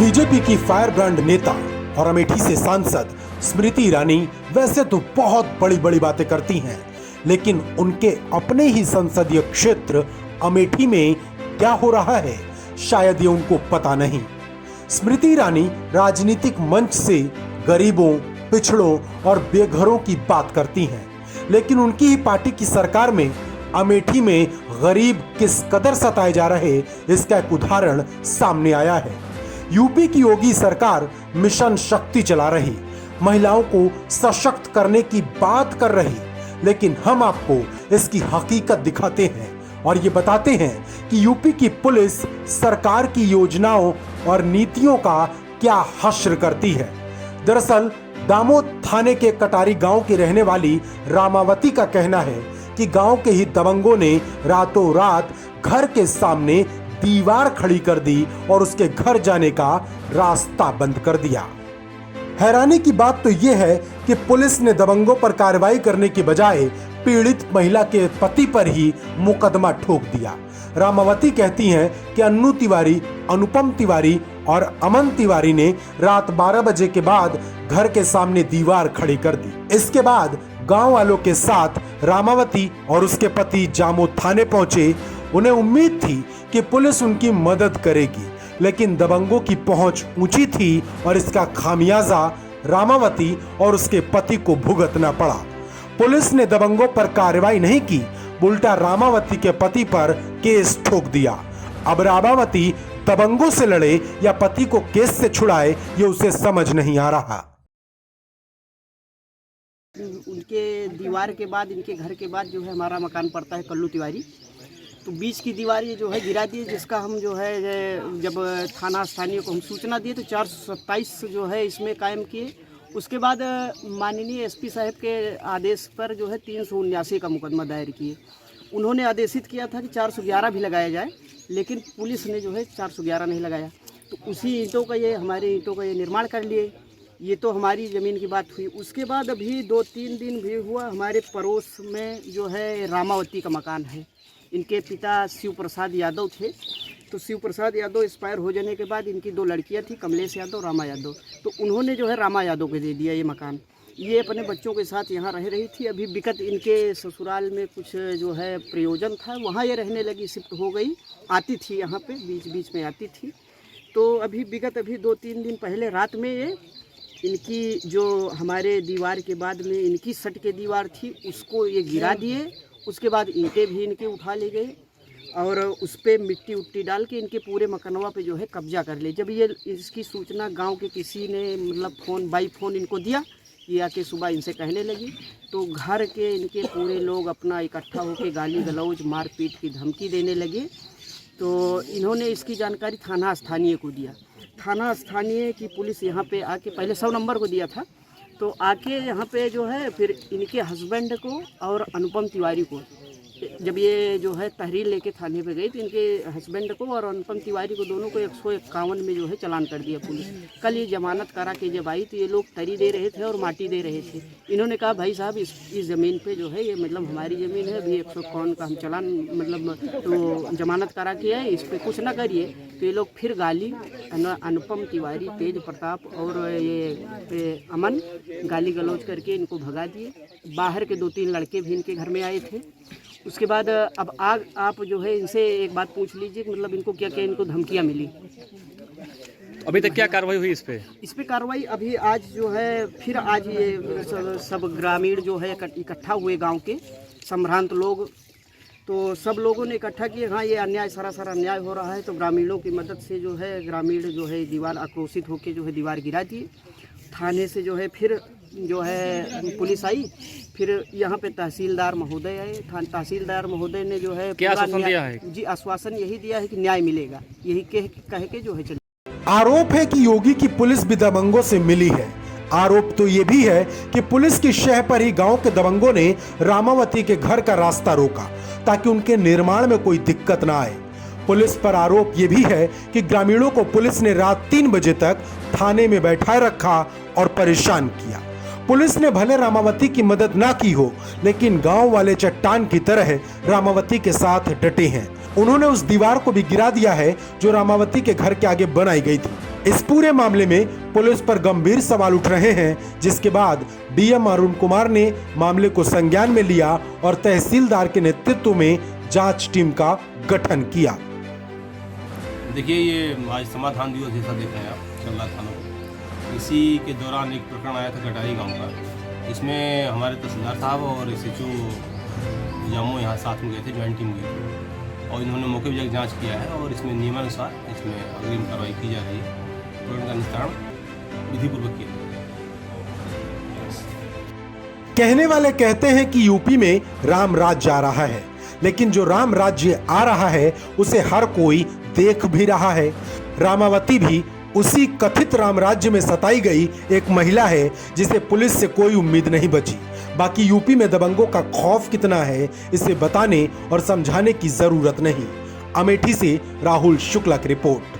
BJP की fire brand नेता और अमेठी से सांसद स्मृति ईरानी वैसे तो बहुत बड़ी बड़ी बातें करती हैं, लेकिन उनके अपने ही संसदीय क्षेत्र अमेठी में क्या हो रहा है शायद ये उनको पता नहीं। स्मृति ईरानी राजनीतिक मंच से गरीबों, पिछड़ों और बेघरों की बात करती हैं, लेकिन उनकी ही पार्टी की सरकार में अमेठी में गरीब किस कदर सताए जा रहे इसका एक उदाहरण सामने आया है। यूपी की योगी सरकार मिशन शक्ति चला रही, महिलाओं को सशक्त करने की बात कर रही, लेकिन हम आपको इसकी हकीकत दिखाते हैं और ये बताते हैं कि यूपी की पुलिस सरकार की योजनाओं और नीतियों का क्या हश्र करती है। दरअसल दामोद थाने के कटारी गांव की रहने वाली रामावती का कहना है कि गांव के ही दबंगों ने रातों रात घर के सामने दीवार खड़ी कर दी और उसके घर जाने का रास्ता बंद कर दिया। हैरानी की बात तो यह है कि पुलिस ने दबंगों पर कार्रवाई करने की बजाय पीड़ित महिला के पति पर ही मुकदमा ठोक दिया। रामावती कहती हैं कि अन्नू तिवारी, अनुपम तिवारी और अमन तिवारी ने रात 12 बजे के बाद घर के सामने दीवार खड़ी कर दी। इसके बाद गांव वालों के साथ रामावती और उसके पति जामोद थाने पहुंचे। उन्हें उम्मीद थी कि पुलिस उनकी मदद करेगी, लेकिन दबंगों की पहुंच ऊंची थी और इसका खामियाजा रामावती और उसके पति को भुगतना पड़ा। पुलिस ने दबंगों पर कार्रवाई नहीं की, उल्टा रामावती के पति पर केस ठोक दिया। अब रामावती दबंगों से लड़े या पति को केस से छुड़ाए ये उसे समझ नहीं आ रहा। उनके दीवार के बाद, इनके घर के बाद जो है हमारा मकान पड़ता है कल्लू तिवारी, तो बीच की दीवार ये जो है गिरा दी, जिसका हम जो है जब थाना स्थानीय को हम सूचना दिए तो 427 जो है इसमें कायम किए। उसके बाद माननीय एसपी साहब के आदेश पर जो है 379 का मुकदमा दायर किए। उन्होंने आदेशित किया था कि 411 भी लगाया जाए, लेकिन पुलिस ने जो है 411 नहीं लगाया। तो उसी ईंटों का ये हमारे ईंटों का ये निर्माण कर लिए। ये तो हमारी ज़मीन की बात हुई। उसके बाद अभी 2-3 दिन भी हुआ, हमारे पड़ोस में जो है रामावती का मकान है। इनके पिता शिव प्रसाद यादव थे, तो शिव प्रसाद यादव एक्सपायर हो जाने के बाद इनकी 2 लड़कियां थी, कमलेश यादव, रामा यादव, तो उन्होंने जो है रामा यादव को दे दिया ये मकान। ये अपने बच्चों के साथ यहाँ रह रही थी। अभी विकट इनके ससुराल में कुछ जो है प्रयोजन था, वहाँ ये रहने लगी, शिफ्ट हो गई। आती थी यहाँ पे बीच बीच में आती थी। तो अभी विगत 2-3 दिन पहले रात में ये इनकी जो हमारे दीवार के बाद में इनकी सट के दीवार थी उसको ये गिरा दिए। उसके बाद ईंटें भी इनके उठा ले गए और उस पर मिट्टी उट्टी डाल के इनके पूरे मकनवा पे जो है कब्जा कर ले। जब ये इसकी सूचना गांव के किसी ने मतलब बाई फ़ोन इनको दिया, ये आके सुबह इनसे कहने लगी, तो घर के इनके पूरे लोग अपना इकट्ठा होकर गाली गलौज मारपीट की धमकी देने लगे। तो इन्होंने इसकी जानकारी थाना स्थानीय को दिया। थाना स्थानीय की पुलिस यहाँ पे आके पहले 100 नंबर को दिया था, तो आके यहाँ पे जो है फिर इनके हस्बैंड को और अनुपम तिवारी को, जब ये जो है तहरीर लेके थाने पे गई तो इनके हस्बैंड को और अनुपम तिवारी को दोनों को 151 में जो है चालान कर दिया पुलिस। कल ये जमानत करा के जब आई तो ये लोग तरी दे रहे थे और माटी दे रहे थे। इन्होंने कहा भाई साहब इस ज़मीन पे जो है ये मतलब हमारी ज़मीन है, अभी 151 का हम चालान मतलब तो जमानत करा के आए, इस पर कुछ ना करिए। तो ये लोग फिर गाली, अनुपम तिवारी, तेज प्रताप और ये अमन गाली गलौज करके इनको भगा दिए। बाहर के 2-3 लड़के भी इनके घर में आए थे। उसके बाद अब आप जो है इनसे एक बात पूछ लीजिए कि मतलब इनको क्या क्या इनको धमकियां मिली। अभी तक क्या कार्रवाई हुई इस पे कार्रवाई अभी आज जो है फिर आज ये सब ग्रामीण जो है इकट्ठा हुए, गांव के संभ्रांत लोग, तो सब लोगों ने इकट्ठा किए। हाँ, ये अन्याय सरासर अन्याय हो रहा है। तो ग्रामीणों की मदद से जो है ग्रामीण जो है दीवार आक्रोशित होकर जो है दीवार गिरा दिए। थाने से जो है फिर जो है पुलिस आई, फिर यहाँ पे तहसीलदार महोदय आए। तहसीलदार महोदय ने जो है क्या आश्वासन दिया है? जी, आश्वासन यही दिया है कि न्याय मिलेगा, यही कह के जो है चले। आरोप है कि योगी की पुलिस भी दबंगों से मिली है। आरोप तो ये भी है कि पुलिस की शह पर ही गांव के दबंगों ने रामावती के घर का रास्ता रोका ताकि उनके निर्माण में कोई दिक्कत ना आए। पुलिस पर आरोप ये भी है कि ग्रामीणों को पुलिस ने रात 3 बजे तक थाने में बैठाए रखा और परेशान किया। पुलिस ने भले रामावती की मदद ना की हो, लेकिन गांव वाले चट्टान की तरह रामावती के साथ डटे हैं। उन्होंने उस दीवार को भी गिरा दिया है जो रामावती के घर के आगे बनाई गई थी। इस पूरे मामले में पुलिस पर गंभीर सवाल उठ रहे हैं, जिसके बाद डीएम अरुण कुमार ने मामले को संज्ञान में लिया और तहसीलदार के नेतृत्व में जांच टीम का गठन किया। देखिए, ये आज समाधान दिवस जैसा देख रहे हैं आप चल्ला थाना को। इसी के दौरान एक प्रकरण आया था कटारी गांव का। इसमें हमारे तहसीलदार साहब और SHO जामो यहाँ साथ में गए थे, ज्वाइंट टीम गई थी और इन्होंने मौके पर जाकर जाँच किया है और इसमें नियमानुसार इसमें अग्रिम कार्रवाई की जा रही है। प्रकरण का निस्तारण विधिपूर्वक किया। कहने वाले कहते हैं कि यूपी में राम राज्य आ रहा है, लेकिन जो राम राज्य आ रहा है उसे हर कोई देख भी रहा है। रामावती भी उसी कथित राम राज्य में सताई गई एक महिला है जिसे पुलिस से कोई उम्मीद नहीं बची। बाकी यूपी में दबंगों का खौफ कितना है इसे बताने और समझाने की जरूरत नहीं। अमेठी से राहुल शुक्ला की रिपोर्ट।